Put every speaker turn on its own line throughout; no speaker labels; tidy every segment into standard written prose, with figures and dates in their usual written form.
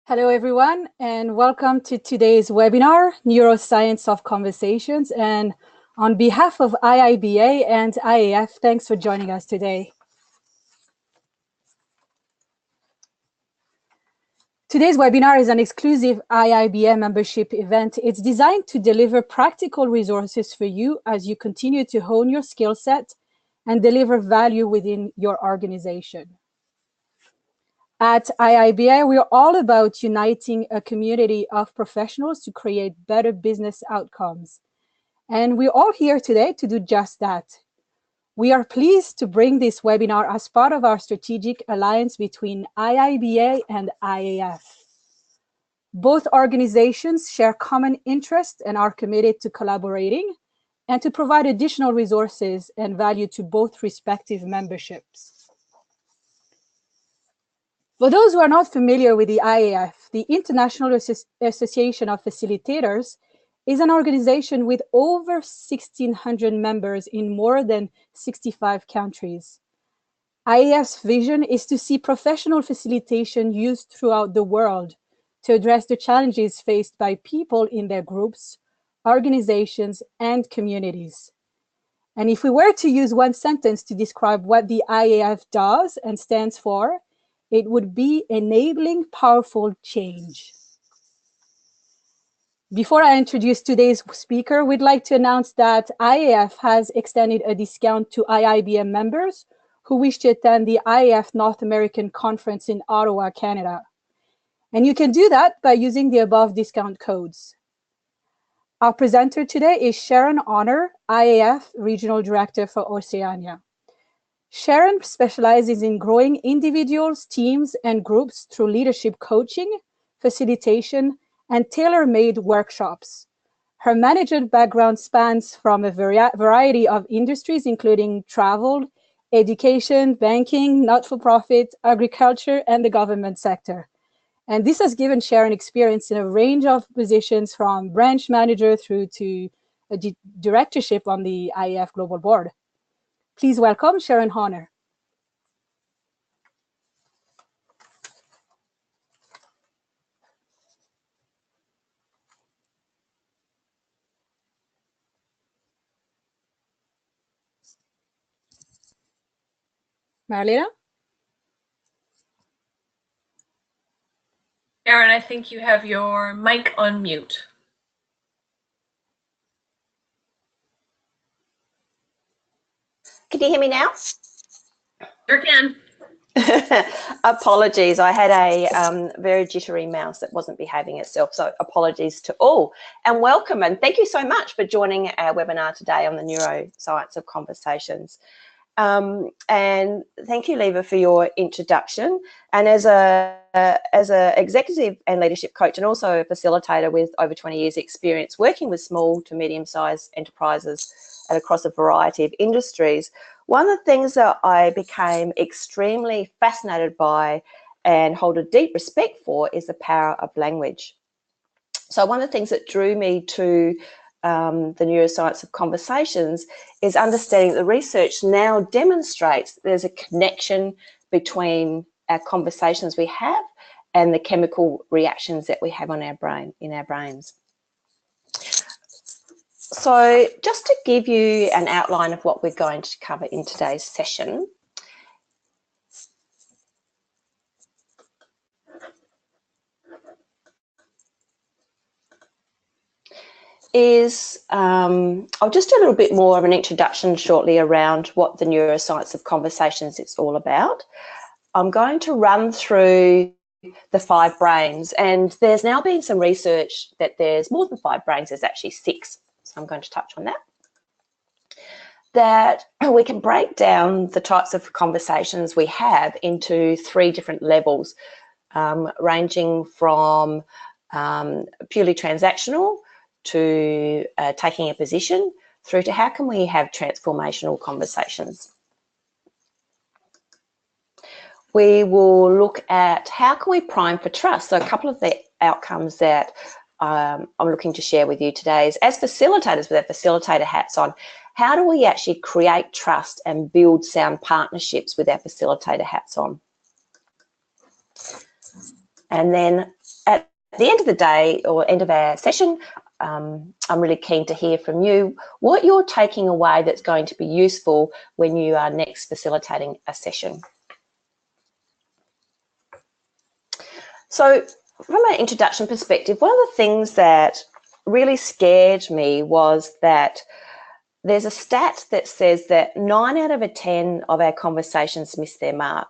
Hello, everyone, and welcome to today's webinar, Neuroscience of Conversations. And on behalf of IIBA and IAF, thanks for joining us today. Today's webinar is an exclusive IIBA membership event. It's designed to deliver practical resources for you as you continue to hone your skill set and deliver value within your organization. At IIBA, we're all about uniting a community of professionals to create better business outcomes. And we're all here today to do just that. We are pleased to bring this webinar as part of our strategic alliance between IIBA and IAF. Both organizations share common interests and are committed to collaborating and to provide additional resources and value to both respective memberships. For those who are not familiar with the IAF, the International Association of Facilitators is an organization with over 1,600 members in more than 65 countries. IAF's vision is to see professional facilitation used throughout the world to address the challenges faced by people in their groups, organizations, and communities. And if we were to use one sentence to describe what the IAF does and stands for, it would be enabling powerful change. Before I introduce today's speaker, we'd like to announce that IAF has extended a discount to IIBA members who wish to attend the IAF North American Conference in Ottawa, Canada. And you can do that by using the above discount codes. Our presenter today is Sharon Horner, IAF Regional Director for Oceania. Sharon specializes in growing individuals, teams, and groups through leadership coaching, facilitation, and tailor-made workshops. Her management background spans from a variety of industries, including travel, education, banking, not-for-profit, agriculture, and the government sector. And this has given Sharon experience in a range of positions from branch manager through to a directorship on the IAF Global Board. Please welcome Sharon Horner. Marlena?
Sharon, I think you have your mic on mute.
Can you hear me now?
Sure can.
Apologies, I had a very jittery mouse that wasn't behaving itself, so apologies to all. And welcome, and thank you so much for joining our webinar today on the Neuroscience of Conversations. And thank you, Leva, for your introduction. And as a executive and leadership coach, and also a facilitator with over 20 years experience working with small to medium-sized enterprises and across a variety of industries, one of the things that I became extremely fascinated by and hold a deep respect for is the power of language. So one of the things that drew me to the Neuroscience of Conversations is understanding the research now demonstrates there's a connection between our conversations we have and the chemical reactions that we have on our brain, in our brains. So just to give you an outline of what we're going to cover in today's session, I'll just do a little bit more of an introduction shortly around what the Neuroscience of Conversations is all about. I'm going to run through the 5 brains, and there's now been some research that there's more than 5 brains, there's actually 6. So I'm going to touch on that. That we can break down the types of conversations we have into 3 different levels, ranging from purely transactional to taking a position, through to how can we have transformational conversations. We will look at how can we prime for trust. So a couple of the outcomes that I'm looking to share with you today is, as facilitators with our facilitator hats on, how do we actually create trust and build sound partnerships with our facilitator hats on? And then the end of the day, or end of our session, I'm really keen to hear from you what you're taking away that's going to be useful when you are next facilitating a session. So from an introduction perspective, one of the things that really scared me was that there's a stat that says that 9 out of 10 of our conversations miss their mark.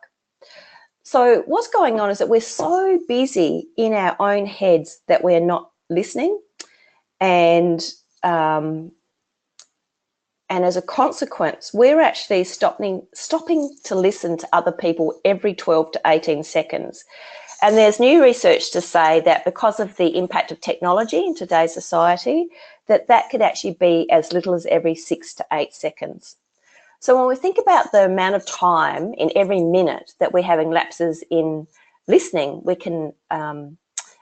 So what's going on is that we're so busy in our own heads that we're not listening, and as a consequence, we're actually stopping to listen to other people every 12 to 18 seconds. And there's new research to say that because of the impact of technology in today's society, that could actually be as little as every 6 to 8 seconds. So when we think about the amount of time in every minute that we're having lapses in listening, we can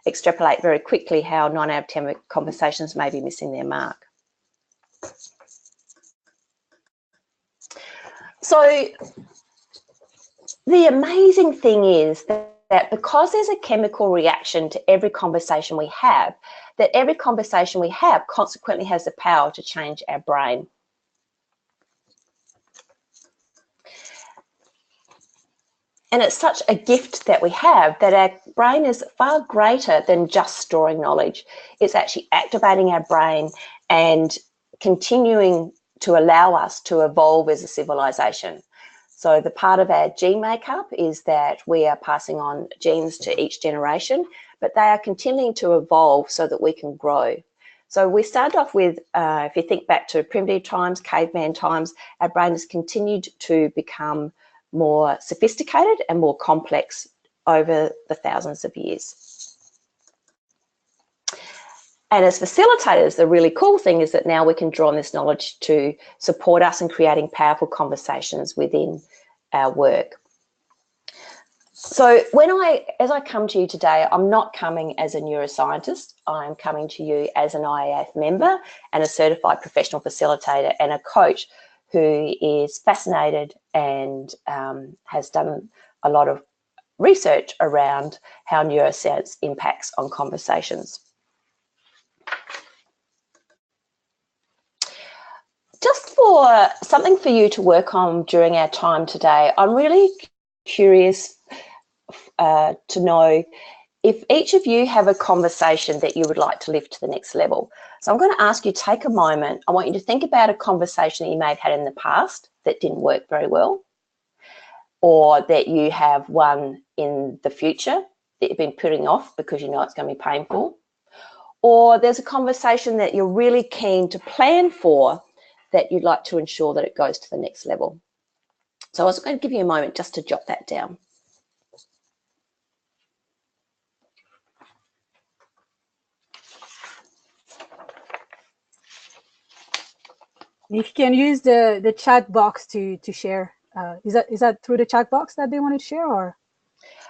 extrapolate very quickly how 9 out of 10 conversations may be missing their mark. So the amazing thing is that because there's a chemical reaction to every conversation we have, that every conversation we have consequently has the power to change our brain. And it's such a gift that we have that our brain is far greater than just storing knowledge. It's actually activating our brain and continuing to allow us to evolve as a civilization. So the part of our gene makeup is that we are passing on genes to each generation, but they are continuing to evolve so that we can grow. So we started off with, if you think back to primitive times, caveman times, our brain has continued to become more sophisticated and more complex over the thousands of years. And as facilitators, the really cool thing is that now we can draw on this knowledge to support us in creating powerful conversations within our work. So as I come to you today, I'm not coming as a neuroscientist. I'm coming to you as an IIF member and a certified professional facilitator and a coach who is fascinated and has done a lot of research around how neuroscience impacts on conversations. Just for something for you to work on during our time today, I'm really curious to know if each of you have a conversation that you would like to lift to the next level. So I'm going to ask you to take a moment. I want you to think about a conversation that you may have had in the past that didn't work very well, or that you have one in the future that you've been putting off because you know it's going to be painful, or there's a conversation that you're really keen to plan for that you'd like to ensure that it goes to the next level. So I was going to give you a moment just to jot that down.
If you can use the chat box to share, is that through the chat box that they want to share, or?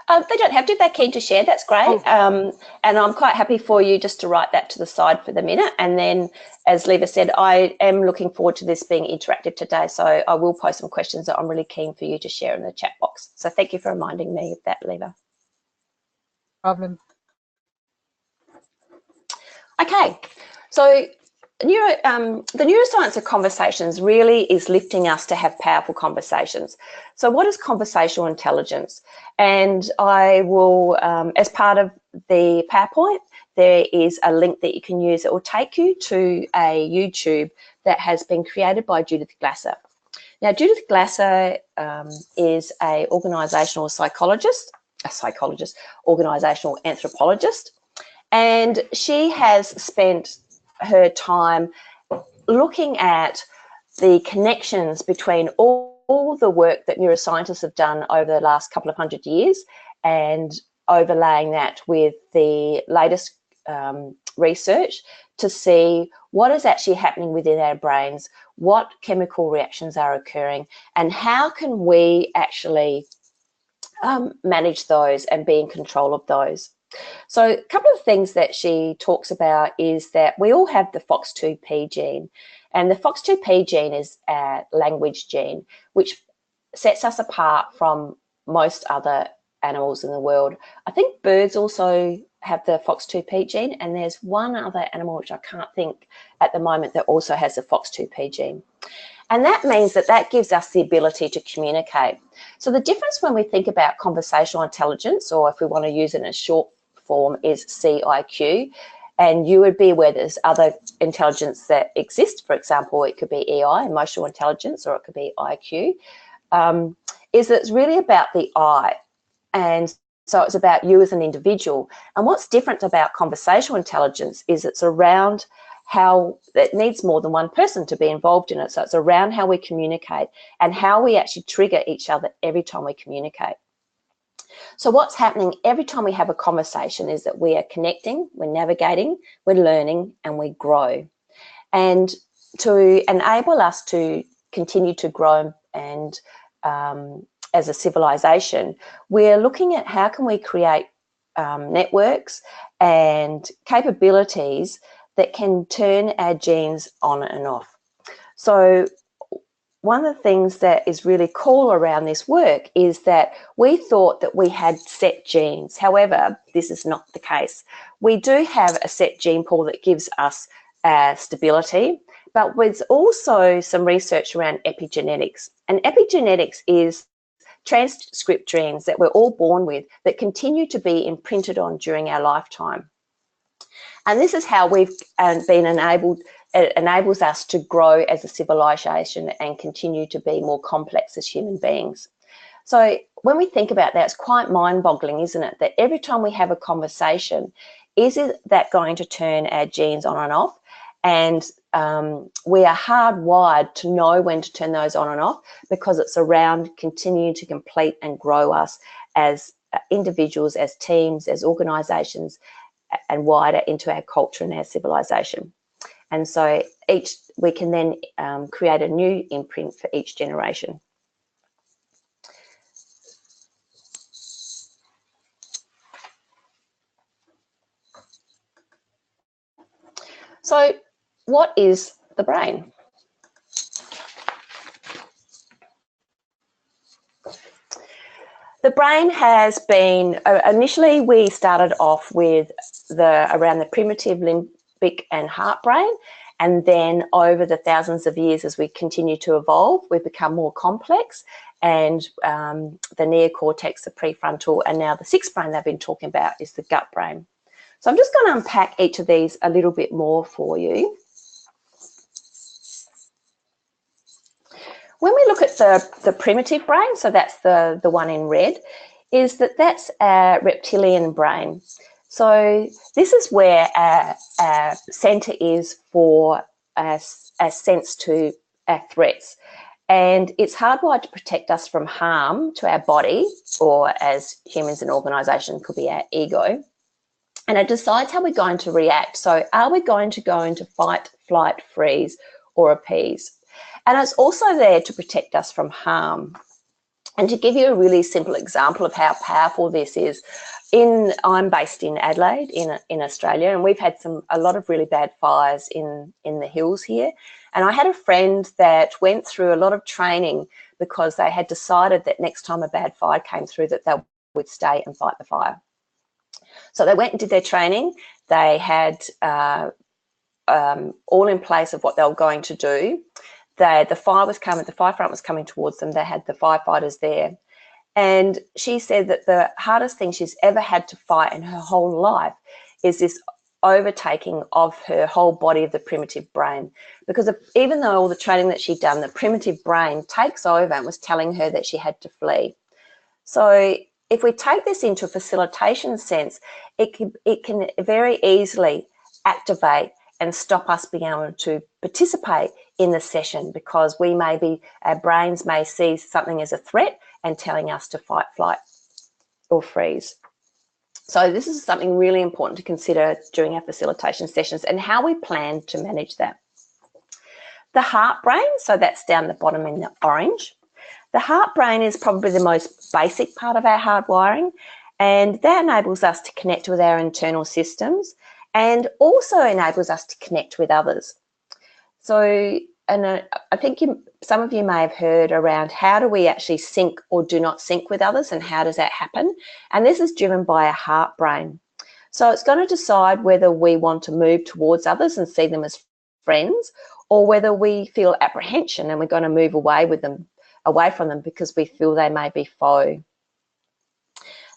They don't have to. If they're keen to share, that's great. Oh. And I'm quite happy for you just to write that to the side for the minute. And then, as Leva said, I am looking forward to this being interactive today. So I will post some questions that I'm really keen for you to share in the chat box. So thank you for reminding me of that, Leva.
Problem.
Okay, so the neuroscience of conversations really is lifting us to have powerful conversations. So what is conversational intelligence? And I will, as part of the PowerPoint, there is a link that you can use that will take you to a YouTube that has been created by Judith Glasser. Now, Judith Glasser is a organisational organisational anthropologist, and she has spent her time looking at the connections between all the work that neuroscientists have done over the last couple of 100 years and overlaying that with the latest research to see what is actually happening within our brains, what chemical reactions are occurring, and how can we actually manage those and be in control of those. So a couple of things that she talks about is that we all have the FOX2P gene, and the FOX2P gene is a language gene, which sets us apart from most other animals in the world. I think birds also have the FOX2P gene, and there's one other animal which I can't think at the moment that also has the FOX2P gene. And that means that that gives us the ability to communicate. So the difference when we think about conversational intelligence, or if we want to use it in a short form, is CIQ. And you would be aware there's other intelligence that exists. For example, it could be EI, emotional intelligence, or it could be IQ. Is that it's really about the I. And so it's about you as an individual. And what's different about conversational intelligence is it's around how it needs more than one person to be involved in it. So it's around how we communicate and how we actually trigger each other every time we communicate. So what's happening every time we have a conversation is that we are connecting, we're navigating, we're learning, and we grow. And to enable us to continue to grow and as a civilization, we're looking at how can we create networks and capabilities that can turn our genes on and off. So one of the things that is really cool around this work is that we thought that we had set genes. However, this is not the case. We do have a set gene pool that gives us stability, but there's also some research around epigenetics. And epigenetics is transcript genes that we're all born with that continue to be imprinted on during our lifetime. And this is how we've been enabled, it enables us to grow as a civilization and continue to be more complex as human beings. So when we think about that, it's quite mind-boggling, isn't it? That every time we have a conversation, is that going to turn our genes on and off? And we are hardwired to know when to turn those on and off because it's around continuing to complete and grow us as individuals, as teams, as organisations, and wider into our culture and our civilization. And so we can then create a new imprint for each generation. So what is the brain? The brain has been, initially we started off with around the primitive limbic and heart brain, and then over the thousands of years as we continue to evolve, we've become more complex, and the neocortex, the prefrontal, and now the sixth brain they've been talking about is the gut brain. So I'm just going to unpack each of these a little bit more for you. When we look at the primitive brain, so that's the one in red, is that's our reptilian brain. So this is where our centre is for a sense to threats. And it's hardwired to protect us from harm to our body, or as humans and organisation could be our ego. And it decides how we're going to react. So are we going to go into fight, flight, freeze, or appease? And it's also there to protect us from harm. And to give you a really simple example of how powerful this is, I'm based in Adelaide in Australia, and we've had a lot of really bad fires in the hills here. And I had a friend that went through a lot of training because they had decided that next time a bad fire came through that they would stay and fight the fire. So they went and did their training. They had all in place of what they were going to do. The firefront was coming towards them. They had the firefighters there. And she said that the hardest thing she's ever had to fight in her whole life is this overtaking of her whole body of the primitive brain. Because even though all the training that she'd done, the primitive brain takes over and was telling her that she had to flee. So if we take this into a facilitation sense, it can very easily activate and stop us being able to participate in the session, because our brains may see something as a threat and telling us to fight, flight, or freeze. So this is something really important to consider during our facilitation sessions and how we plan to manage that. The heart brain, so that's down the bottom in the orange. The heart brain is probably the most basic part of our hardwiring, and that enables us to connect with our internal systems and also enables us to connect with others. So, and I think some of you may have heard around how do we actually sync or do not sync with others, and how does that happen? And this is driven by a heart brain. So it's going to decide whether we want to move towards others and see them as friends, or whether we feel apprehension and we're going to move away from them because we feel they may be foe.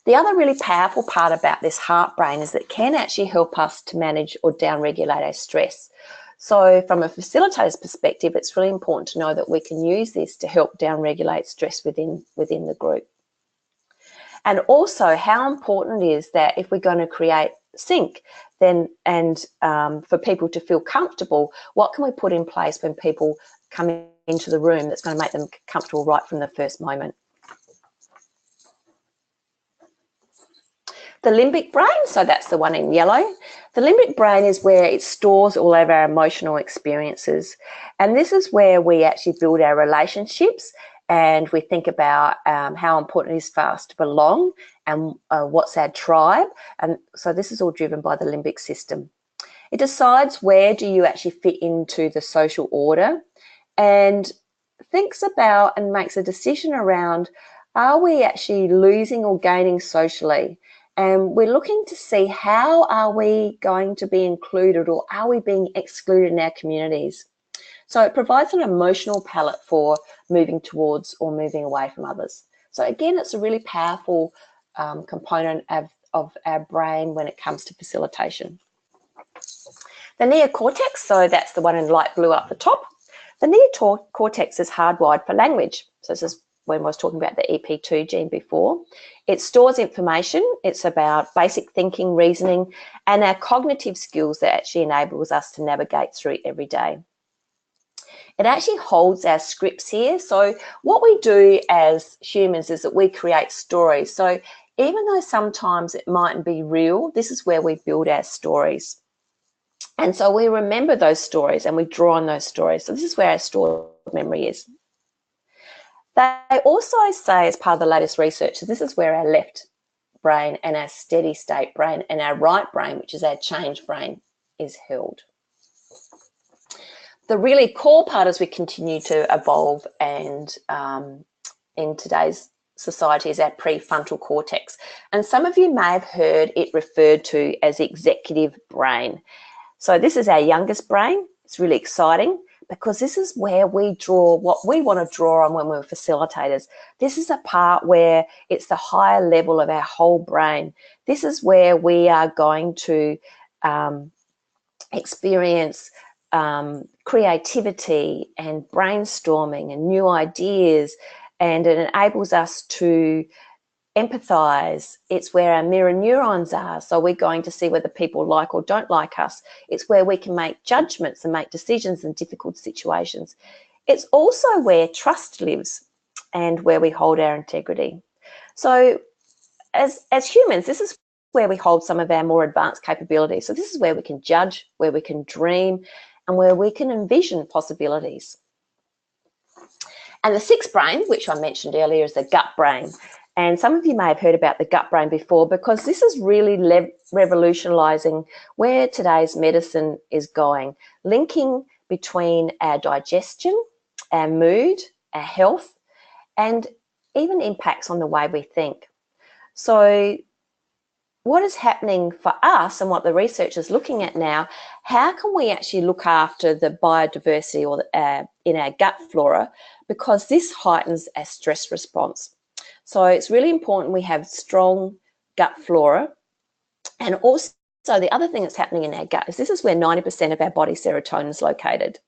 The other really powerful part about this heart brain is that it can actually help us to manage or downregulate our stress. So from a facilitator's perspective, it's really important to know that we can use this to help downregulate stress within the group. And also how important it is that if we're going to create sync, then for people to feel comfortable, what can we put in place when people come into the room that's going to make them comfortable right from the first moment? The limbic brain, so that's the one in yellow. The limbic brain is where it stores all of our emotional experiences. And this is where we actually build our relationships, and we think about how important it is for us to belong and what's our tribe. And so this is all driven by the limbic system. It decides where do you actually fit into the social order, and thinks about and makes a decision around, are we actually losing or gaining socially? And we're looking to see how are we going to be included, or are we being excluded in our communities? So it provides an emotional palette for moving towards or moving away from others. So again, it's a really powerful component of our brain when it comes to facilitation. The neocortex, so that's the one in light blue up the top. The neocortex is hardwired for language. So this is when I was talking about the EP2 gene before. It stores information. It's about basic thinking, reasoning, and our cognitive skills that actually enables us to navigate through every day. It actually holds our scripts here. So what we do as humans is that we create stories. So even though sometimes it mightn't be real, this is where we build our stories. And so we remember those stories and we draw on those stories. So this is where our stored memory is. They also say, as part of the latest research, this is where our left brain and our steady state brain and our right brain, which is our change brain, is held. The really core part as we continue to evolve and in today's society is our prefrontal cortex. And some of you may have heard it referred to as executive brain. So this is our youngest brain. It's really exciting because this is where we draw what we want to draw on when we're facilitators. This is a part where it's the higher level of our whole brain. This is where we are going to experience creativity and brainstorming and new ideas, and it enables us to empathize. It's where our mirror neurons are, so we're going to see whether people like or don't like us. It's where we can make judgments and make decisions in difficult situations. It's also where trust lives and where we hold our integrity. So as humans, this is where we hold some of our more advanced capabilities. So this is where we can judge, where we can dream, and where we can envision possibilities. And the sixth brain, which I mentioned earlier, is the gut brain. And some of you may have heard about the gut brain before, because this is really revolutionising where today's medicine is going, linking between our digestion, our mood, our health, and even impacts on the way we think. So what is happening for us and what the research is looking at now, how can we actually look after the biodiversity or in our gut flora, because this heightens our stress response. So it's really important we have strong gut flora. And also the other thing that's happening in our gut is this is where 90% of our body serotonin is located.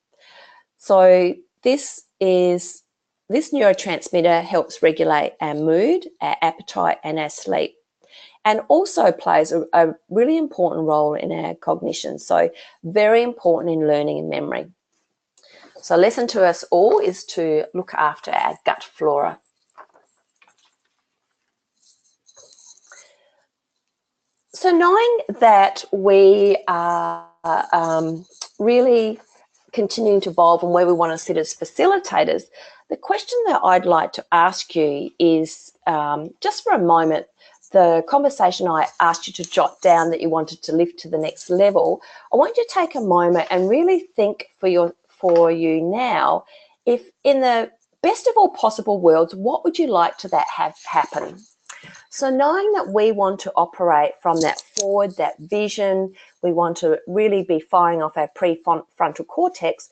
So this neurotransmitter helps regulate our mood, our appetite, and our sleep, and also plays a really important role in our cognition. So very important in learning and memory. So lesson to us all is to look after our gut flora. So knowing that we are really continuing to evolve and where we want to sit as facilitators, the question that I'd like to ask you is, just for a moment, the conversation I asked you to jot down that you wanted to lift to the next level, I want you to take a moment and really think for you now, if in the best of all possible worlds, what would you like to have happen? So knowing that we want to operate from that forward, that vision, we want to really be firing off our prefrontal cortex,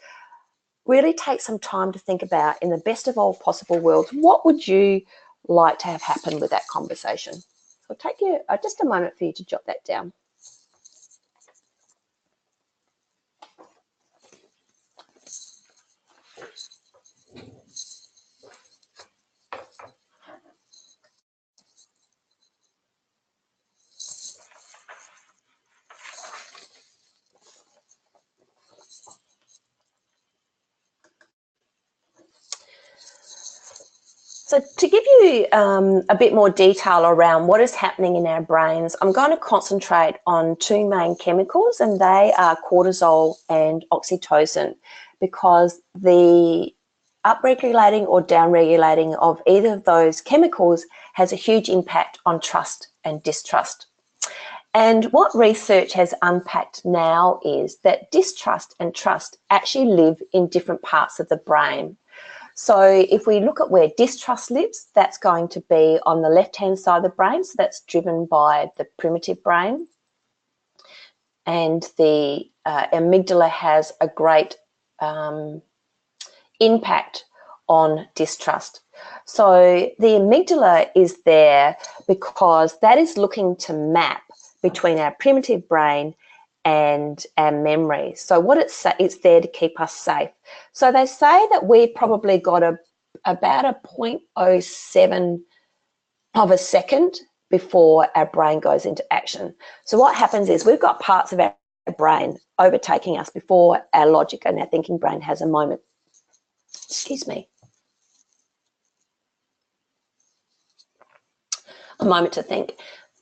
really take some time to think about, in the best of all possible worlds, what would you like to have happen with that conversation? So it'll take you just a moment for you to jot that down. So to give you a bit more detail around what is happening in our brains, I'm going to concentrate on two main chemicals, and they are cortisol and oxytocin, because the upregulating or downregulating of either of those chemicals has a huge impact on trust and distrust. And what research has unpacked now is that distrust and trust actually live in different parts of the brain. So if we look at where distrust lives, that's going to be on the left-hand side of the brain. So that's driven by the primitive brain. And the amygdala has a great impact on distrust. So the amygdala is there because that is looking to map between our primitive brain and our memory. So what it's there to keep us safe. So they say that we've probably got about a 0.07 of a second before our brain goes into action. So what happens is we've got parts of our brain overtaking us before our logic and our thinking brain has a moment. Excuse me. A moment to think.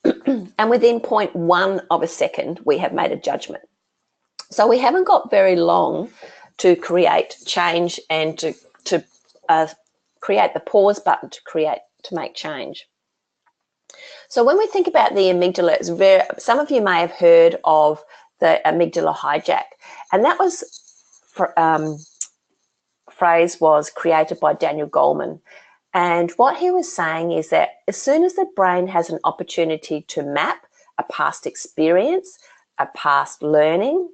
And within 0.1 of a second, we have made a judgment. So we haven't got very long to create change and to create the pause button to make change. So when we think about the amygdala, it's some of you may have heard of the amygdala hijack, and that phrase was created by Daniel Goleman. And what he was saying is that as soon as the brain has an opportunity to map a past experience, a past learning,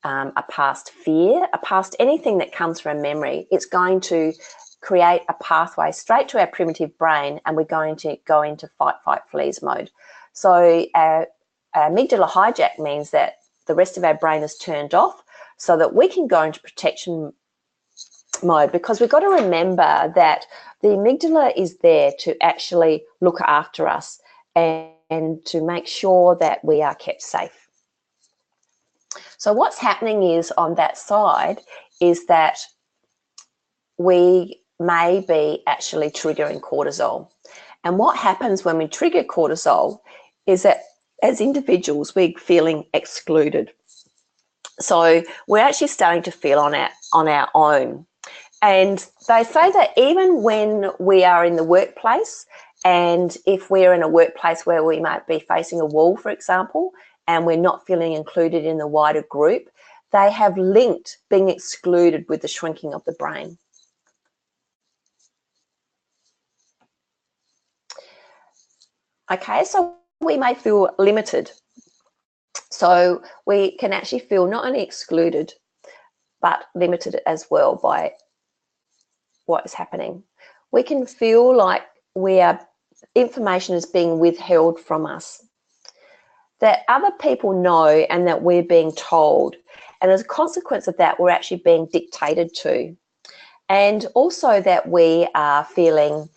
a past fear, a past anything that comes from memory, it's going to create a pathway straight to our primitive brain, and we're going to go into fight, flight, freeze mode. So our amygdala hijack means that the rest of our brain is turned off so that we can go into protection mode, because we've got to remember that the amygdala is there to actually look after us and to make sure that we are kept safe. So what's happening is on that side is that we may be actually triggering cortisol. And what happens when we trigger cortisol is that as individuals, we're feeling excluded. So we're actually starting to feel on our own. And they say that even when we are in the workplace, and if we're in a workplace where we might be facing a wall, for example, and we're not feeling included in the wider group, they have linked being excluded with the shrinking of the brain. Okay, so we may feel limited. So we can actually feel not only excluded, but limited as well by what is happening. We can feel like information is being withheld from us, that other people know and that we're being told. And as a consequence of that, we're actually being dictated to. And also that we are feeling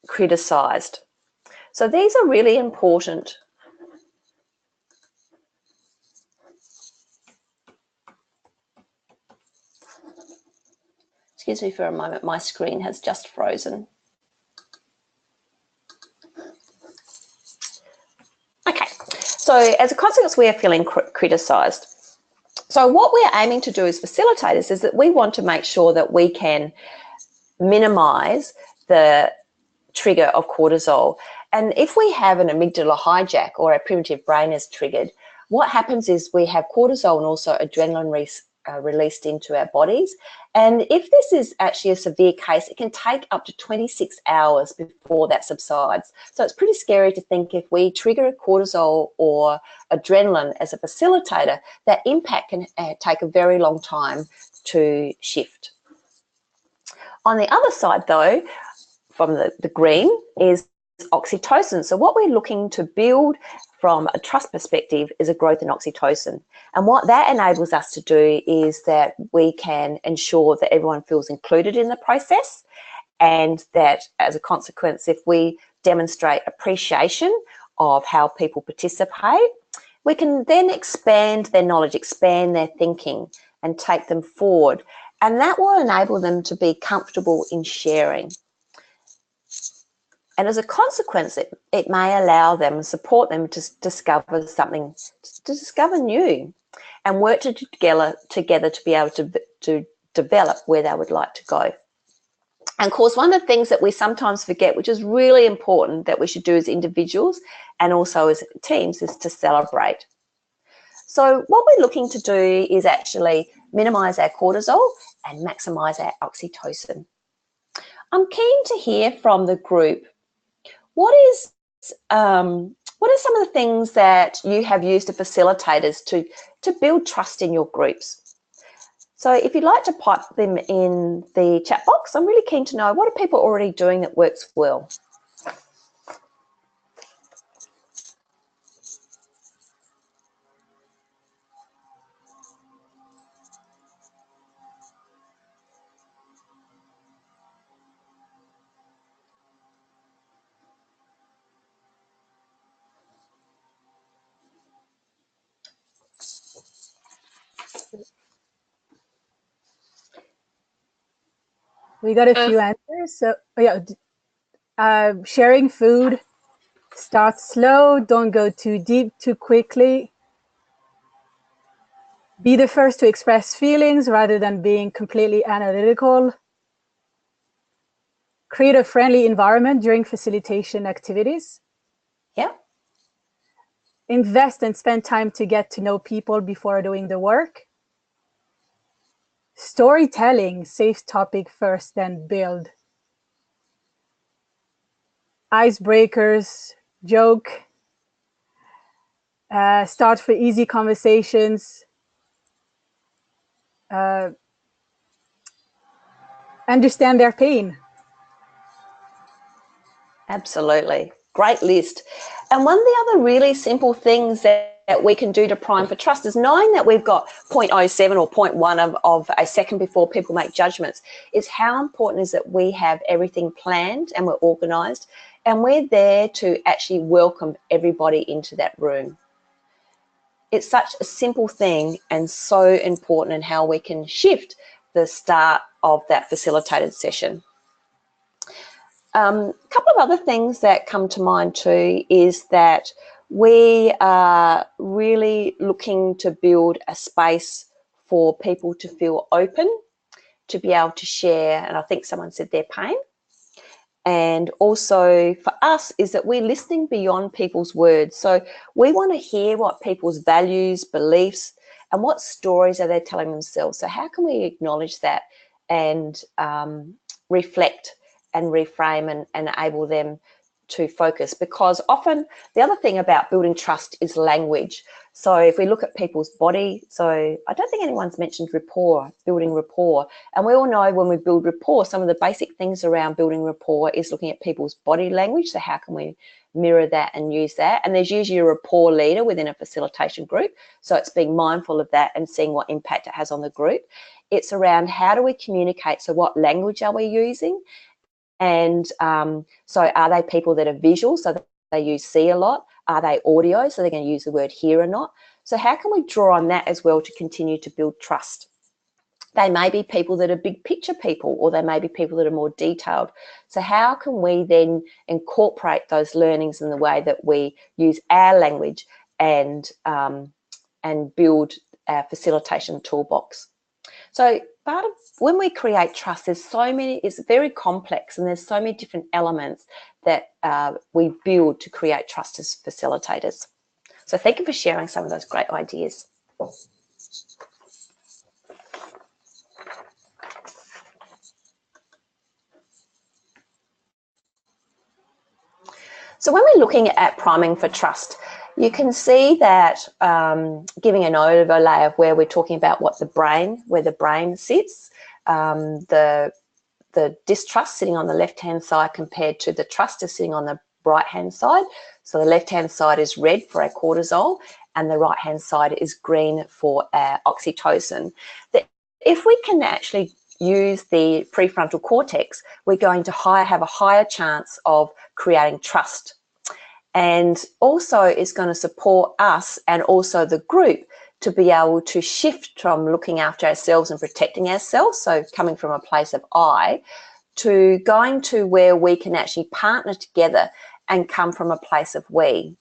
criticised. So these are really important. Excuse me for a moment, my screen has just frozen. Okay, so as a consequence, we are feeling criticised. So what we're aiming to do as facilitators is that we want to make sure that we can minimise the trigger of cortisol. And if we have an amygdala hijack or a primitive brain is triggered, what happens is we have cortisol and also adrenaline released into our bodies. And if this is actually a severe case, it can take up to 26 hours before that subsides. So it's pretty scary to think if we trigger a cortisol or adrenaline as a facilitator, that impact can take a very long time to shift. On the other side, though, from the green is oxytocin. So what we're looking to build from a trust perspective is a growth in oxytocin. And what that enables us to do is that we can ensure that everyone feels included in the process, and that as a consequence, if we demonstrate appreciation of how people participate, we can then expand their knowledge, expand their thinking, and take them forward. And that will enable them to be comfortable in sharing. And as a consequence, it may allow them and support them to discover something, to discover new, and work together to be able to develop where they would like to go. And of course, one of the things that we sometimes forget, which is really important that we should do as individuals and also as teams, is to celebrate. So what we're looking to do is actually minimise our cortisol and maximise our oxytocin. I'm keen to hear from the group. What are some of the things that you have used as facilitators to build trust in your groups? So if you'd like to pipe them in the chat box, I'm really keen to know, what are people already doing that works well?
We got a few answers. So yeah, sharing food, start slow, don't go too deep too quickly. Be the first to express feelings rather than being completely analytical. Create a friendly environment during facilitation activities.
Yeah.
Invest and spend time to get to know people before doing the work. Storytelling, safe topic first, then build. Icebreakers, joke. Start for easy conversations. Understand their pain.
Absolutely. Great list. And one of the other really simple things that we can do to prime for trust is knowing that we've got 0.07 or 0.1 of a second before people make judgments, is how important is that we have everything planned and we're organised, and we're there to actually welcome everybody into that room. It's such a simple thing and so important in how we can shift the start of that facilitated session. A couple of other things that come to mind too is that we are really looking to build a space for people to feel open, to be able to share, and I think someone said their pain. And also for us is that we're listening beyond people's words. So we want to hear what people's values, beliefs, and what stories are they telling themselves. So how can we acknowledge that and reflect and reframe and enable them to focus? Because often the other thing about building trust is language. So if we look at people's body, so I don't think anyone's mentioned rapport, building rapport. And we all know when we build rapport, some of the basic things around building rapport is looking at people's body language. So how can we mirror that and use that? And there's usually a rapport leader within a facilitation group. So it's being mindful of that and seeing what impact it has on the group. It's around how do we communicate? So what language are we using? And so are they people that are visual, so that they use see a lot? Are they audio, so they're going to use the word hear or not? So how can we draw on that as well to continue to build trust? They may be people that are big picture people, or they may be people that are more detailed. So how can we then incorporate those learnings in the way that we use our language and build our facilitation toolbox? So part of when we create trust, there's so many, it's very complex, and there's so many different elements that we build to create trust as facilitators. So thank you for sharing some of those great ideas. So when we're looking at priming for trust, you can see that giving an overlay of where we're talking about where the brain sits, the distrust sitting on the left-hand side compared to the trust is sitting on the right-hand side. So the left-hand side is red for our cortisol and the right-hand side is green for our oxytocin. If we can actually use the prefrontal cortex, we're going to have a higher chance of creating trust. And also it's going to support us and also the group to be able to shift from looking after ourselves and protecting ourselves, so coming from a place of I, to going to where we can actually partner together and come from a place of we.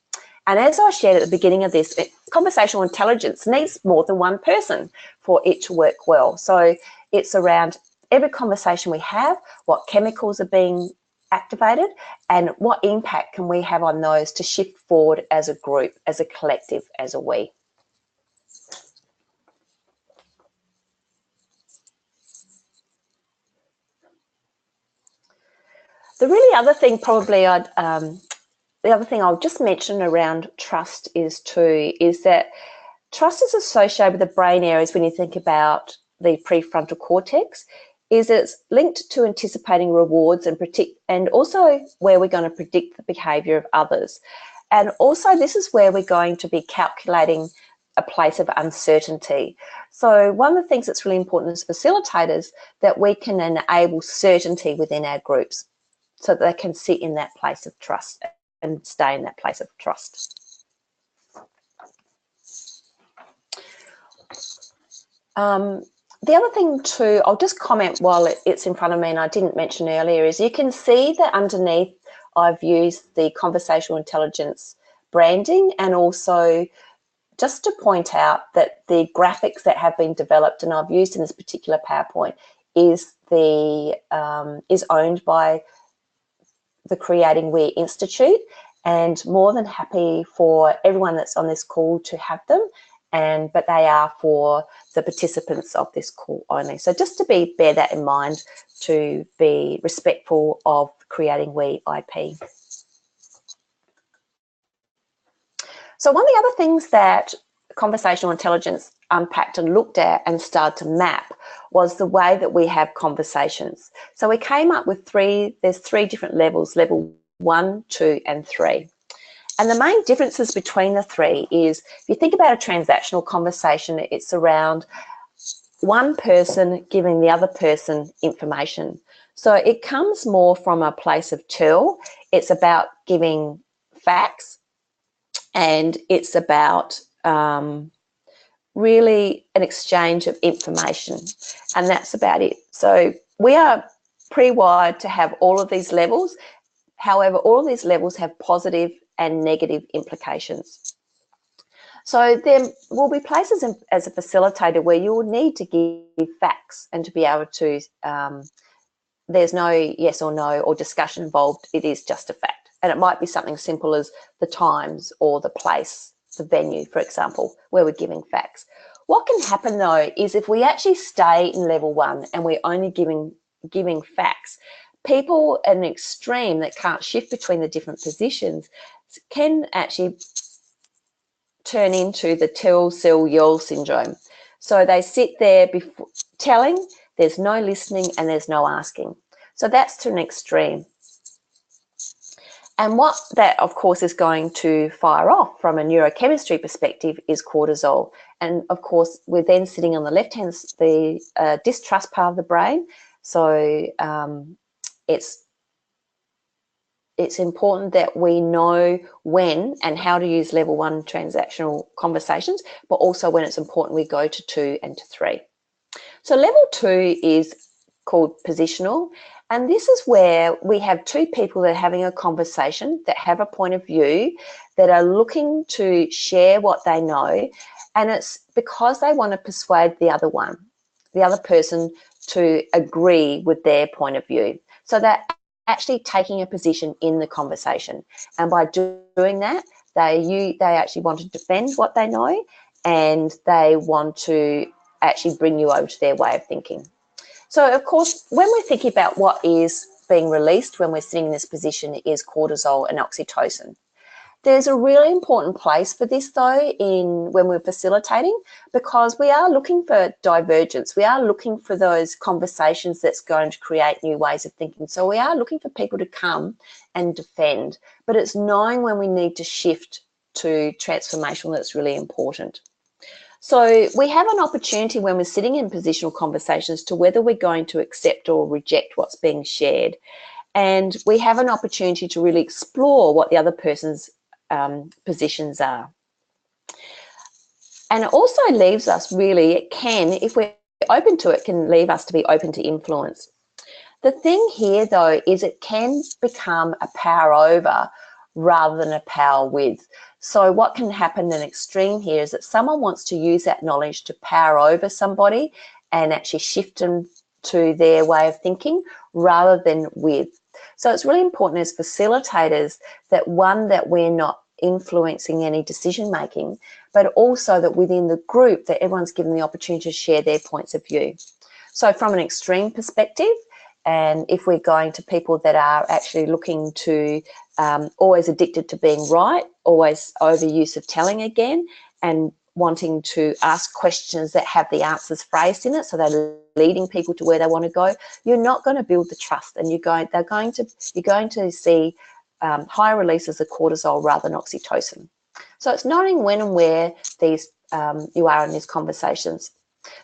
And as I shared at the beginning of this, conversational intelligence needs more than one person for it to work well. So it's around every conversation we have, what chemicals are being activated, and what impact can we have on those to shift forward as a group, as a collective, as a we. The really other thing the other thing I'll just mention around trust is that trust is associated with the brain areas when you think about the prefrontal cortex, is it's linked to anticipating rewards and also where we're going to predict the behaviour of others. And also this is where we're going to be calculating a place of uncertainty. So one of the things that's really important as facilitators, that we can enable certainty within our groups so that they can sit in that place of trust and stay in that place of trust. The other thing too, I'll just comment while it's in front of me and I didn't mention earlier, is you can see that underneath I've used the conversational intelligence branding, and also just to point out that the graphics that have been developed and I've used in this particular PowerPoint is owned by the Creating We Institute, and more than happy for everyone that's on this call to have them. But they are for the participants of this call only. So just to bear that in mind, to be respectful of Creating We IP. So one of the other things that conversational intelligence unpacked and looked at and started to map was the way that we have conversations. So we came up with there's three different levels, level 1, 2, and 3. And the main differences between the three is, if you think about a transactional conversation, it's around one person giving the other person information. So it comes more from a place of tell. It's about giving facts, and it's about really an exchange of information, and that's about it. So we are pre-wired to have all of these levels. However, all of these levels have positive and negative implications. So there will be places as a facilitator where you will need to give facts and to be able to, there's no yes or no or discussion involved, it is just a fact. And it might be something simple as the times or the place, the venue, for example, where we're giving facts. What can happen though is if we actually stay in level 1 and we're only giving facts, people at an extreme that can't shift between the different positions can actually turn into the tell, sell, yell syndrome. So they sit there telling, there's no listening and there's no asking. So that's to an extreme. And what that, of course, is going to fire off from a neurochemistry perspective is cortisol. And, of course, we're then sitting on the left-hand, the distrust part of the brain. So it's important that we know when and how to use level 1 transactional conversations, but also when it's important we go to 2 and to 3. So level 2 is called positional, and this is where we have two people that are having a conversation, that have a point of view, that are looking to share what they know, and it's because they want to persuade the other person to agree with their point of view. So they're actually taking a position in the conversation, and by doing that, they actually want to defend what they know, and they want to actually bring you over to their way of thinking. So, of course, when we're thinking about what is being released when we're sitting in this position is cortisol and oxytocin. There's a really important place for this though when we're facilitating, because we are looking for divergence. We are looking for those conversations that's going to create new ways of thinking. So we are looking for people to come and defend, but it's knowing when we need to shift to transformational that's really important. So we have an opportunity when we're sitting in positional conversations to whether we're going to accept or reject what's being shared. And we have an opportunity to really explore what the other person's positions are. And it also leaves us really, it can, if we're open to it, can leave us to be open to influence. The thing here though is it can become a power over rather than a power with. So what can happen in an extreme here is that someone wants to use that knowledge to power over somebody and actually shift them to their way of thinking rather than with. So it's really important as facilitators that that we're not influencing any decision making, but also that within the group that everyone's given the opportunity to share their points of view. So from an extreme perspective, and if we're going to people that are actually looking to always addicted to being right, always overuse of telling again, and wanting to ask questions that have the answers phrased in it, so they're leading people to where they want to go, you're not going to build the trust, and you're going to see higher releases of cortisol rather than oxytocin. So it's knowing when and where these you are in these conversations.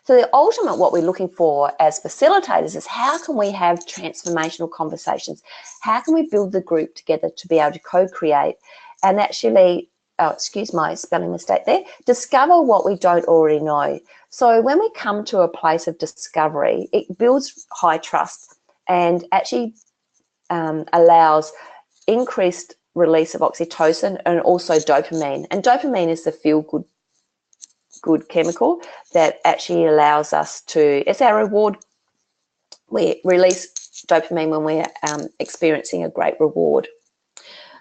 So the ultimate, what we're looking for as facilitators is how can we have transformational conversations? How can we build the group together to be able to co-create and actually, excuse my spelling mistake there, discover what we don't already know. So when we come to a place of discovery, it builds high trust and actually allows increased release of oxytocin and also dopamine. And dopamine is the feel-good chemical that actually allows us to, it's our reward. We release dopamine when we're experiencing a great reward.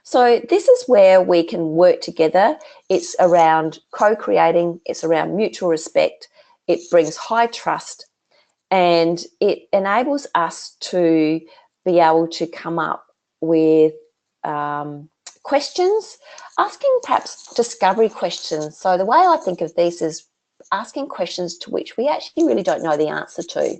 So this is where we can work together. It's around co-creating, it's around mutual respect, it brings high trust, and it enables us to be able to come up with questions, asking perhaps discovery questions. So the way I think of these is asking questions to which we actually really don't know the answer to,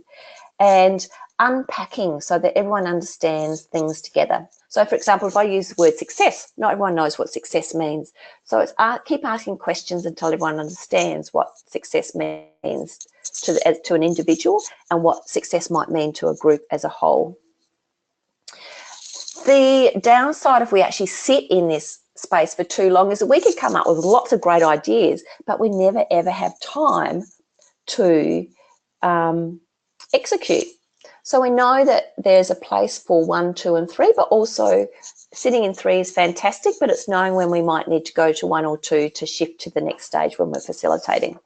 and unpacking so that everyone understands things together. So for example, if I use the word success, not everyone knows what success means. So it's keep asking questions until everyone understands what success means to an individual and what success might mean to a group as a whole. The downside if we actually sit in this space for too long is that we could come up with lots of great ideas, but we never ever have time to execute. So we know that there's a place for 1, 2, and 3, but also sitting in 3 is fantastic, but it's knowing when we might need to go to 1 or 2 to shift to the next stage when we're facilitating.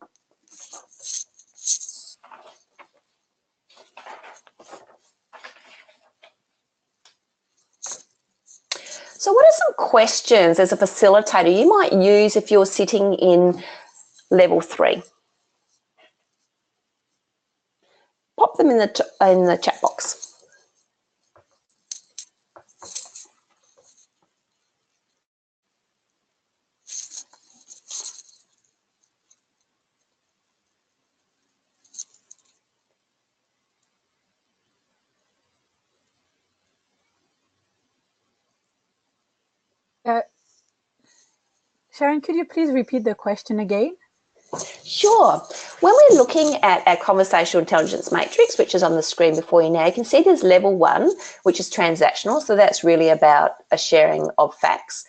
So what are some questions as a facilitator you might use if you're sitting in level 3? Pop them in the chat box.
Sharon, could you please repeat the question again?
Sure. When we're looking at our conversational intelligence matrix, which is on the screen before you now, you can see there's level 1, which is transactional. So that's really about a sharing of facts.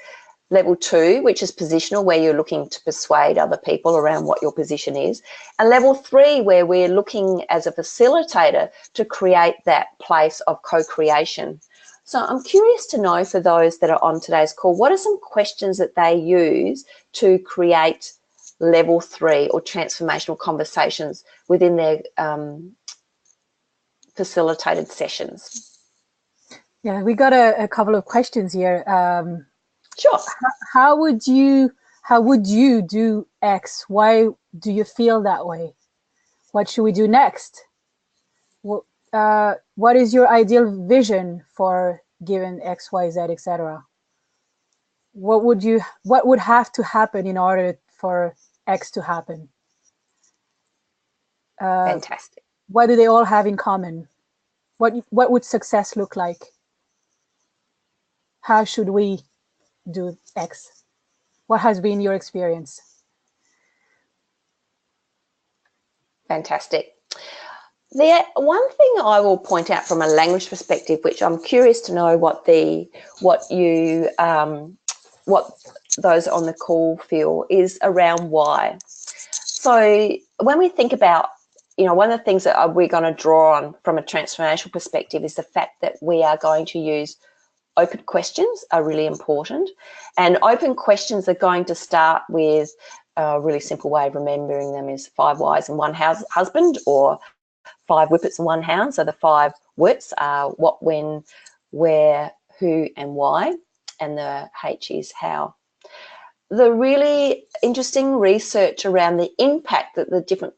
Level 2, which is positional, where you're looking to persuade other people around what your position is. And level 3, where we're looking as a facilitator to create that place of co-creation. So I'm curious to know, for those that are on today's call, what are some questions that they use to create level 3 or transformational conversations within their facilitated sessions?
Yeah, we got a couple of questions here.
Sure.
How would you do X? Why do you feel that way? What should we do next? Well, what is your ideal vision for given X, Y, Z, etc.? What would have to happen in order for X to happen?
Fantastic.
What do they all have in common? What would success look like? How should we do X? What has been your experience?
Fantastic. The one thing I will point out from a language perspective, which I'm curious to know what those on the call feel, is around why. So when we think about, one of the things that we're going to draw on from a transformational perspective is the fact that we are going to use open questions are really important. And open questions are going to start with a really simple way of remembering them is 5 whys and 1 husband, or 5 whippets and 1 hound. So the 5 whips are what, when, where, who, and why, and the H is how. The really interesting research around the impact that the different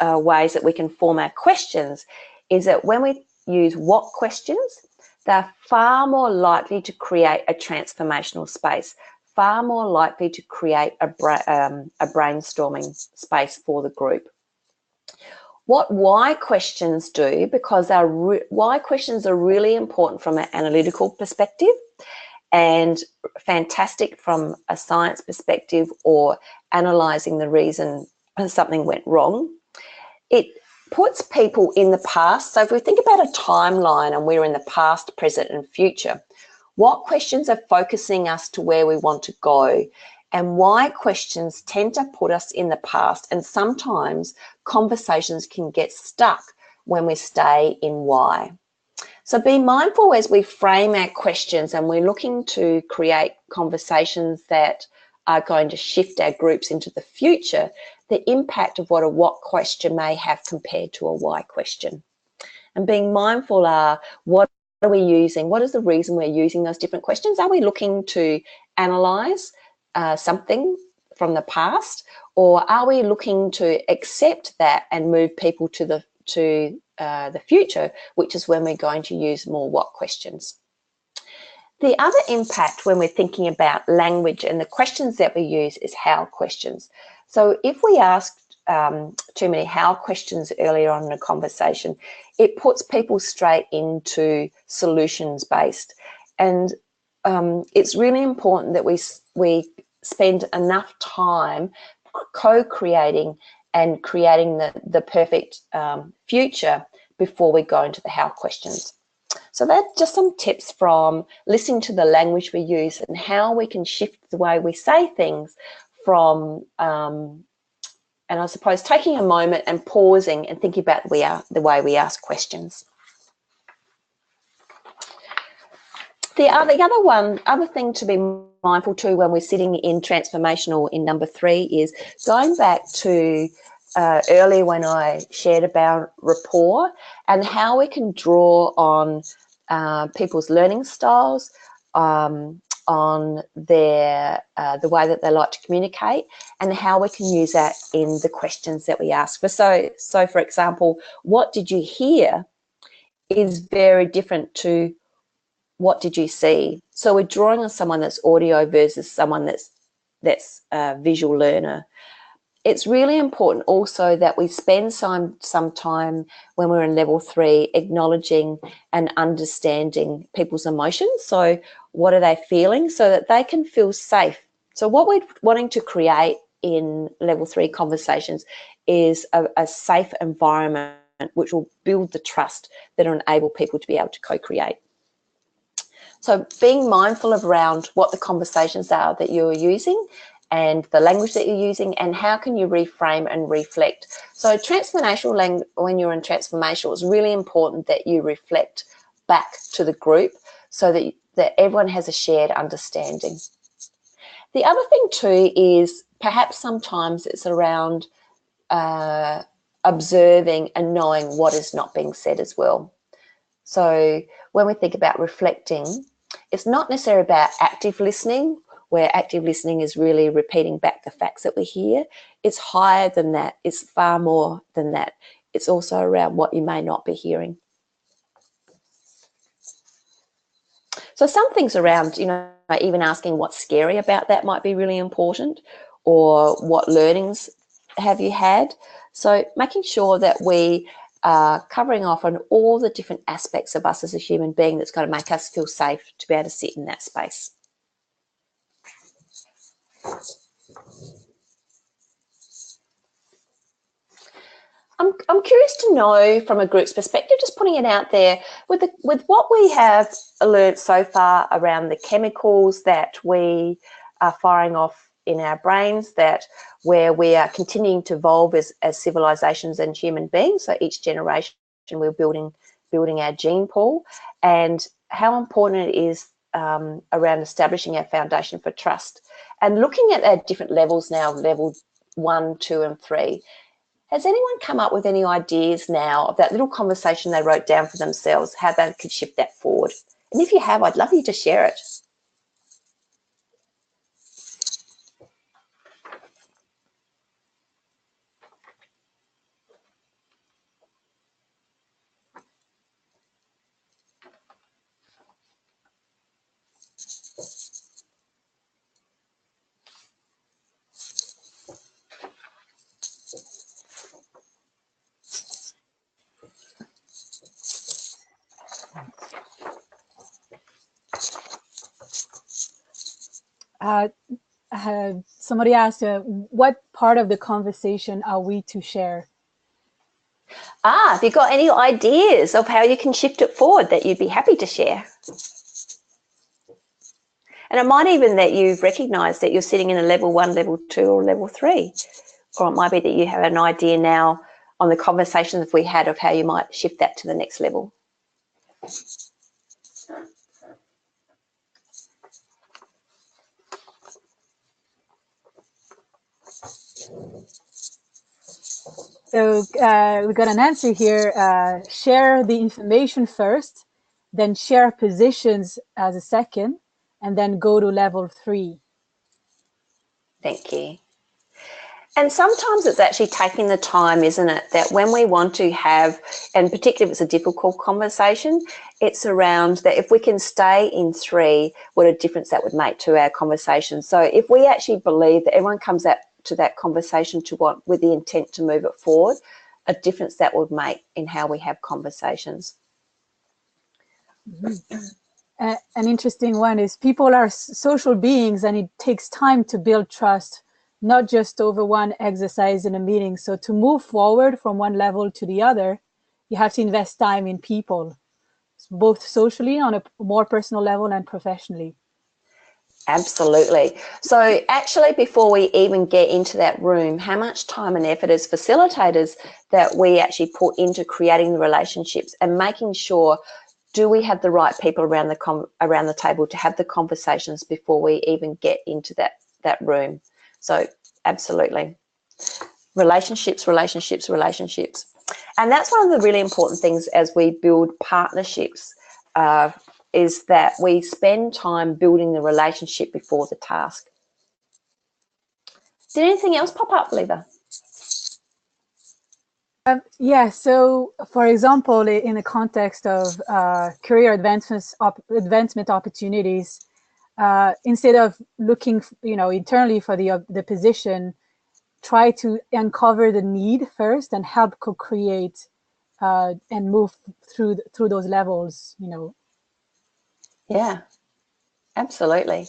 ways that we can form our questions is that when we use what questions, they're far more likely to create a transformational space, far more likely to create a brainstorming space for the group. What why questions do, because why questions are really important from an analytical perspective and fantastic from a science perspective, or analysing the reason something went wrong. It puts people in the past. So if we think about a timeline and we're in the past, present and future, what questions are focusing us to where we want to go, and why questions tend to put us in the past, and sometimes conversations can get stuck when we stay in why. So be mindful as we frame our questions and we're looking to create conversations that are going to shift our groups into the future, the impact of what a what question may have compared to a why question. And being mindful are, what are we using? What is the reason we're using those different questions? Are we looking to analyse something from the past, or are we looking to accept that and move people to the future, which is when we're going to use more what questions? The other impact when we're thinking about language and the questions that we use is how questions. So if we asked too many how questions earlier on in a conversation, it puts people straight into solutions-based. And it's really important that we spend enough time co-creating and creating the perfect future before we go into the how questions. So that's just some tips from listening to the language we use and how we can shift the way we say things from, and I suppose taking a moment and pausing and thinking about the way we ask questions. The other thing to be mindful too when we're sitting in transformational in number 3 is going back to earlier when I shared about rapport and how we can draw on people's learning styles, on their the way that they like to communicate, and how we can use that in the questions that we ask. So for example, what did you hear is very different to what did you see? So we're drawing on someone that's audio versus someone that's a visual learner. It's really important also that we spend some time when we're in level 3 acknowledging and understanding people's emotions. So what are they feeling, so that they can feel safe. So what we're wanting to create in level 3 conversations is a safe environment which will build the trust that will enable people to be able to co-create. So being mindful of around what the conversations are that you're using and the language that you're using, and how can you reframe and reflect. So transformational language, when you're in transformational, it's really important that you reflect back to the group so that everyone has a shared understanding. The other thing too is perhaps sometimes it's around observing and knowing what is not being said as well. So when we think about reflecting, it's not necessarily about active listening, where active listening is really repeating back the facts that we hear. It's higher than that. It's far more than that. it's also around what you may not be hearing. So some things around, you know, even asking what's scary about that might be really important, or what learnings have you had. So making sure that we are covering off on all the different aspects of us as a human being that's going to make us feel safe to be able to sit in that space. I'm curious to know from a group's perspective, just putting it out there, with what we have learned so far around the chemicals that we are firing off in our brains, that where we are continuing to evolve as civilizations and human beings. So each generation we're building our gene pool, and how important it is around establishing our foundation for trust, and looking at our different levels now, level 1, 2, and 3. Has anyone come up with any ideas now of that little conversation they wrote down for themselves, how they could shift that forward? And if you have, I'd love you to share it.
Somebody asked, what part of the conversation are we to share?
Have you got any ideas of how you can shift it forward that you'd be happy to share? And it might even that you've recognised that you're sitting in a level 1, level 2, or level 3. Or it might be that you have an idea now on the conversations we had of how you might shift that to the next level.
So we got an answer here. Share the information first, then share positions as a second, and then go to level 3.
Thank you. And sometimes it's actually taking the time, isn't it, that when we want to have, and particularly if it's a difficult conversation, it's around that if we can stay in 3, what a difference that would make to our conversation. So if we actually believe that everyone comes out to that conversation with the intent to move it forward, a difference that would make in how we have conversations.
Mm-hmm. An interesting one is people are social beings, and it takes time to build trust, not just over one exercise in a meeting. So to move forward from one level to the other, you have to invest time in people, both socially on a more personal level and professionally.
Absolutely. So actually, before we even get into that room, how much time and effort as facilitators that we actually put into creating the relationships and making sure, do we have the right people around the table to have the conversations before we even get into that room? So absolutely. Relationships, relationships, relationships. And that's one of the really important things as we build partnerships, is that we spend time building the relationship before the task. Did anything else pop up, Leva?
Yeah, so for example, in the context of career advancement opportunities, instead of looking, internally for the position, try to uncover the need first and help co-create and move through those levels,
Yeah, absolutely.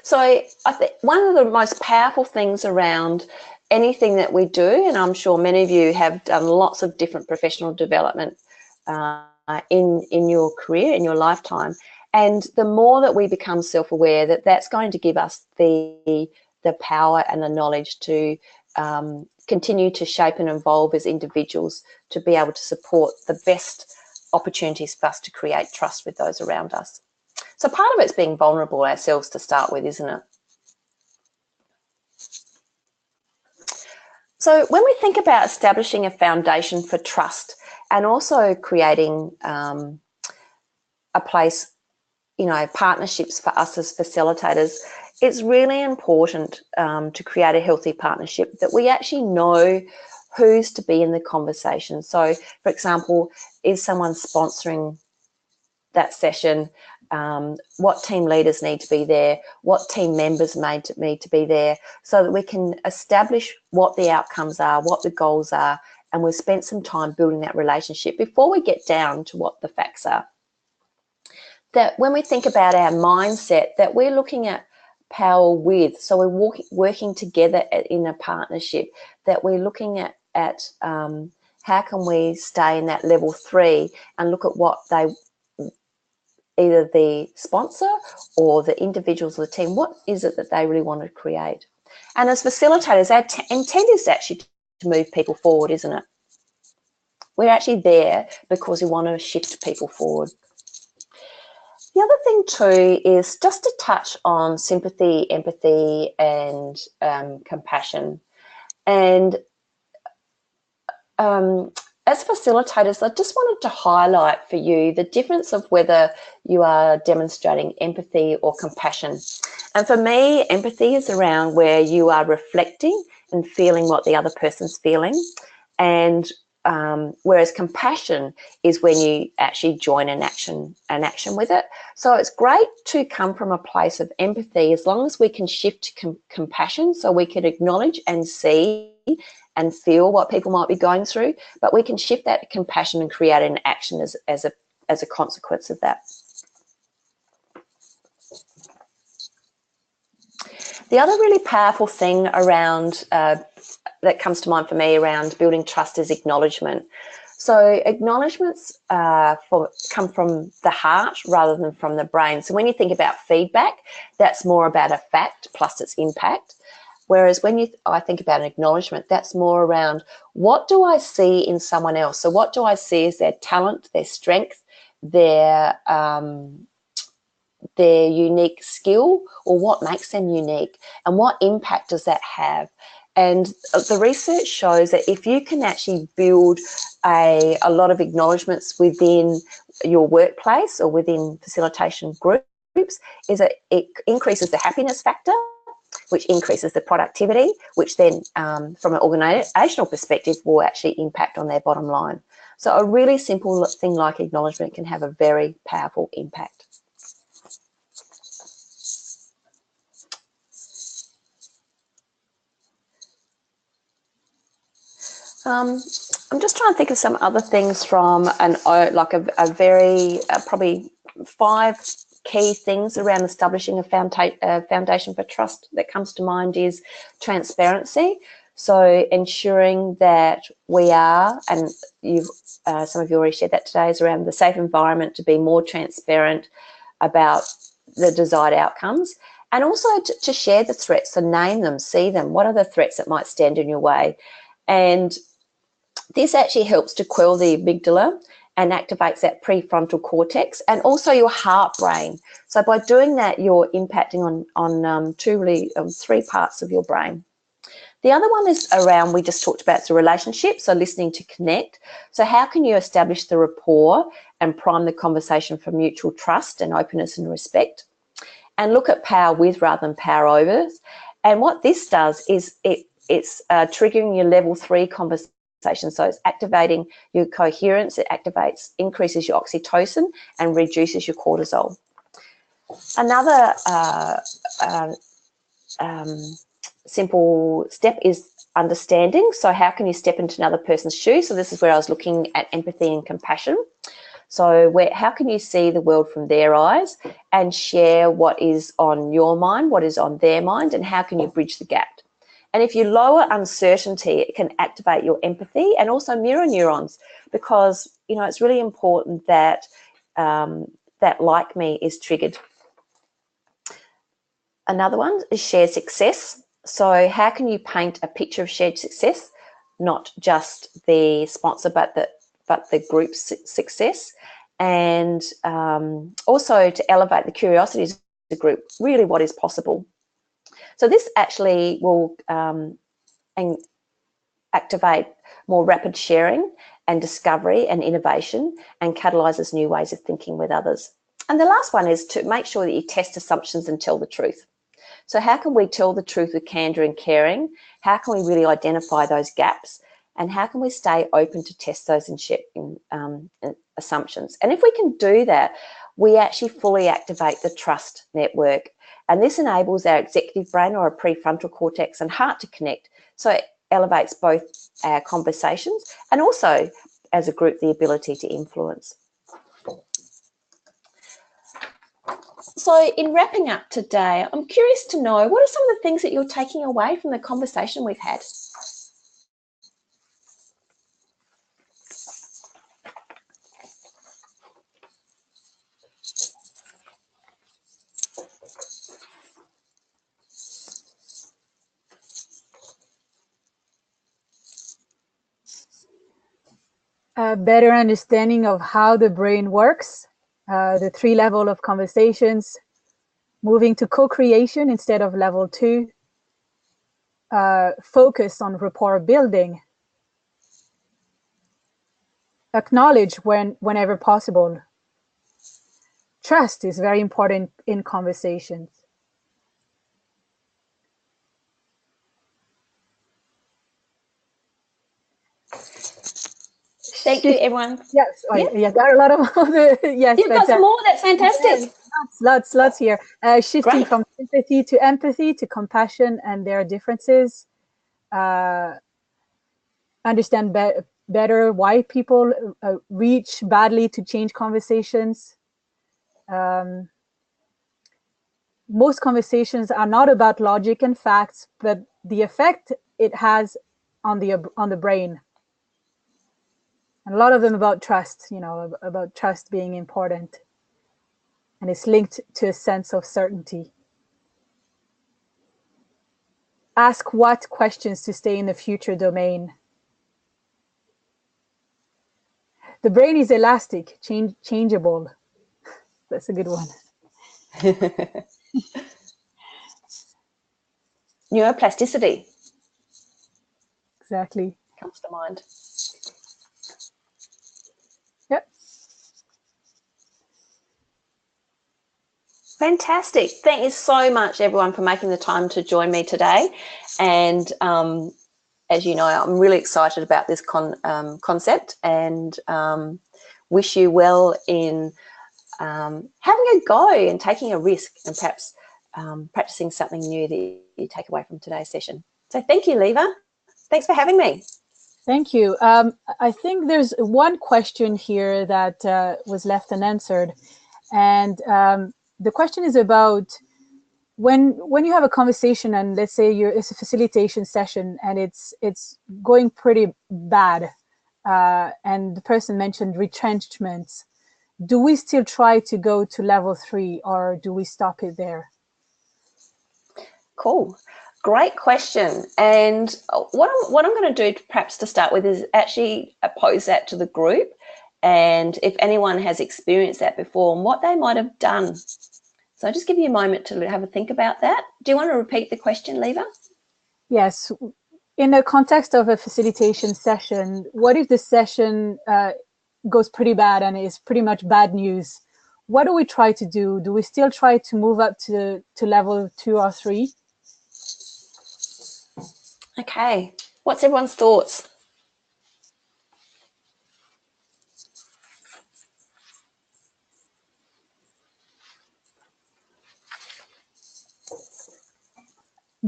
So I think one of the most powerful things around anything that we do, and I'm sure many of you have done lots of different professional development in your career, in your lifetime, and the more that we become self-aware, that's going to give us the power and the knowledge to continue to shape and evolve as individuals, to be able to support the best opportunities for us to create trust with those around us. So part of it's being vulnerable ourselves to start with, isn't it? So when we think about establishing a foundation for trust and also creating a place, partnerships for us as facilitators, it's really important to create a healthy partnership that we actually know who's to be in the conversation. So, for example, is someone sponsoring that session? What team leaders need to be there? What team members need to be there, so that we can establish what the outcomes are, what the goals are, and we've spent some time building that relationship before we get down to what the facts are. That when we think about our mindset, that we're looking at power with, so we're working together in a partnership, that we're looking at how can we stay in that level 3 and look at what either the sponsor or the individuals of the team, what is it that they really want to create. And as facilitators, our intent is actually to move people forward, isn't it? We're actually there because we want to shift people forward. The other thing too is just to touch on sympathy, empathy, and compassion. And as facilitators, I just wanted to highlight for you the difference of whether you are demonstrating empathy or compassion. And for me, empathy is around where you are reflecting and feeling what the other person's feeling. And whereas compassion is when you actually join an action with it. So it's great to come from a place of empathy as long as we can shift to compassion, so we can acknowledge and see and feel what people might be going through, but we can shift that to compassion and create an action as a consequence of that. The other really powerful thing around that comes to mind for me around building trust is acknowledgement. So acknowledgements come from the heart rather than from the brain. So when you think about feedback, that's more about a fact plus its impact. Whereas when I think about an acknowledgement, that's more around what do I see in someone else? So what do I see as their talent, their strength, their unique skill, or what makes them unique, and what impact does that have? And the research shows that if you can actually build a lot of acknowledgements within your workplace or within facilitation groups, is that it increases the happiness factor, which increases the productivity, which then from an organisational perspective will actually impact on their bottom line. So a really simple thing like acknowledgement can have a very powerful impact. I'm just trying to think of some other things from a very probably 5 key things around establishing a foundation for trust that comes to mind is transparency. So ensuring that we are, and some of you already shared that today, is around the safe environment to be more transparent about the desired outcomes, and also to share the threats, so name them, see them. What are the threats that might stand in your way? And this actually helps to quell the amygdala and activates that prefrontal cortex and also your heart brain. So by doing that, you're impacting on 3 parts of your brain. The other one is around, we just talked about, the relationship, so listening to connect. So how can you establish the rapport and prime the conversation for mutual trust and openness and respect? And look at power with rather than power over. And what this does is it's triggering your level 3 conversation. So it's activating your coherence, it increases your oxytocin and reduces your cortisol. Another simple step is understanding. So how can you step into another person's shoes? So this is where I was looking at empathy and compassion. So how can you see the world from their eyes and share what is on your mind, what is on their mind, and how can you bridge the gap? And if you lower uncertainty, it can activate your empathy and also mirror neurons, because it's really important that that like me is triggered. Another one is shared success. So how can you paint a picture of shared success, not just the sponsor, but the group's success, and also to elevate the curiosity of the group, really what is possible. So this actually will activate more rapid sharing and discovery and innovation, and catalyses new ways of thinking with others. And the last one is to make sure that you test assumptions and tell the truth. So how can we tell the truth with candour and caring? How can we really identify those gaps? and how can we stay open to test those assumptions. And if we can do that, we actually fully activate the trust network, and this enables our executive brain or our prefrontal cortex and heart to connect. So it elevates both our conversations and also, as a group, the ability to influence. So in wrapping up today, I'm curious to know, what are some of the things that you're taking away from the conversation we've had?
A better understanding of how the brain works, the 3 levels of conversations, moving to co-creation instead of level 2, focus on rapport building, acknowledge whenever possible. Trust is very important in conversations.
Thank you, everyone.
Yes, yeah, there are a lot of yes.
You've got some more. That's fantastic.
Lots here. Shifting
Great.
from sympathy to empathy to compassion and their differences. Understand better why people reach badly to change conversations. Most conversations are not about logic and facts, but the effect it has on the brain. And a lot of them about trust, about trust being important. And it's linked to a sense of certainty. Ask what questions to stay in the future domain. The brain is elastic, changeable. That's a good one.
Neuroplasticity.
Exactly.
Comes to mind.
Yep.
Fantastic. Thank you so much, everyone, for making the time to join me today. And as you know, I'm really excited about this concept, and wish you well in having a go and taking a risk, and perhaps practicing something new that you take away from today's session. So thank you, Leva. Thanks for having me.
Thank you. I think there's one question here that was left unanswered, and the question is about when you have a conversation, and let's say it's a facilitation session and it's going pretty bad, and the person mentioned retrenchments. Do we still try to go to level 3, or do we stop it there?
Cool. Great question. And what I'm going to do perhaps to start with is actually pose that to the group, and if anyone has experienced that before and what they might have done. So I'll just give you a moment to have a think about that. Do you want to repeat the question, Leva?
Yes. In the context of a facilitation session, what if the session goes pretty bad and is pretty much bad news? What do we try to do? Do we still try to move up to level 2 or 3?
Okay. What's everyone's thoughts?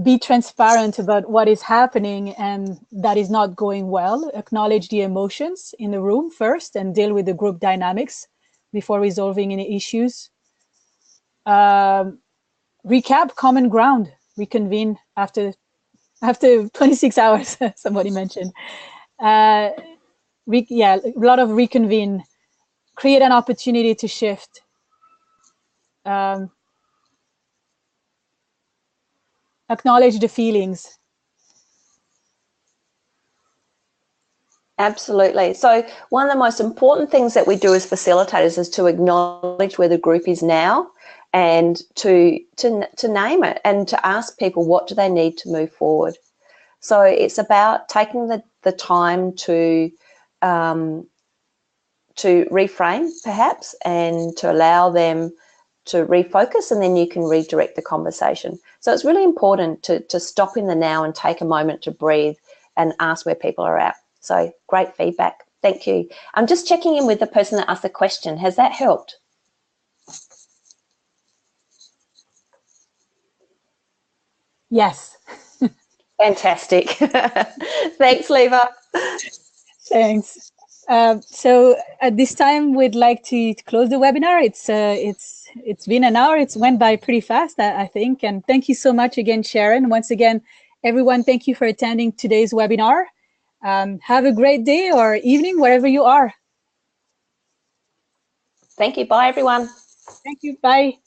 Be transparent about what is happening and that is not going well. Acknowledge the emotions in the room first and deal with the group dynamics before resolving any issues. Recap common ground. Reconvene after 26 hours, somebody mentioned. A lot of reconvene. Create an opportunity to shift. Acknowledge the feelings.
Absolutely. So one of the most important things that we do as facilitators is to acknowledge where the group is now, and to name it, and to ask people what do they need to move forward. So it's about taking the time to reframe perhaps, and to allow them to refocus, and then you can redirect the conversation. So it's really important to stop in the now and take a moment to breathe and ask where people are at. So great feedback. Thank you. I'm just checking in with the person that asked the question. Has that helped?
Yes.
Fantastic. Thanks, Leva.
Thanks. So at this time, we'd like to close the webinar. It's been an hour. It's went by pretty fast, I think. And thank you so much again, Sharon. Once again, everyone, thank you for attending today's webinar. Have a great day or evening, wherever you are.
Thank you. Bye, everyone.
Thank you. Bye.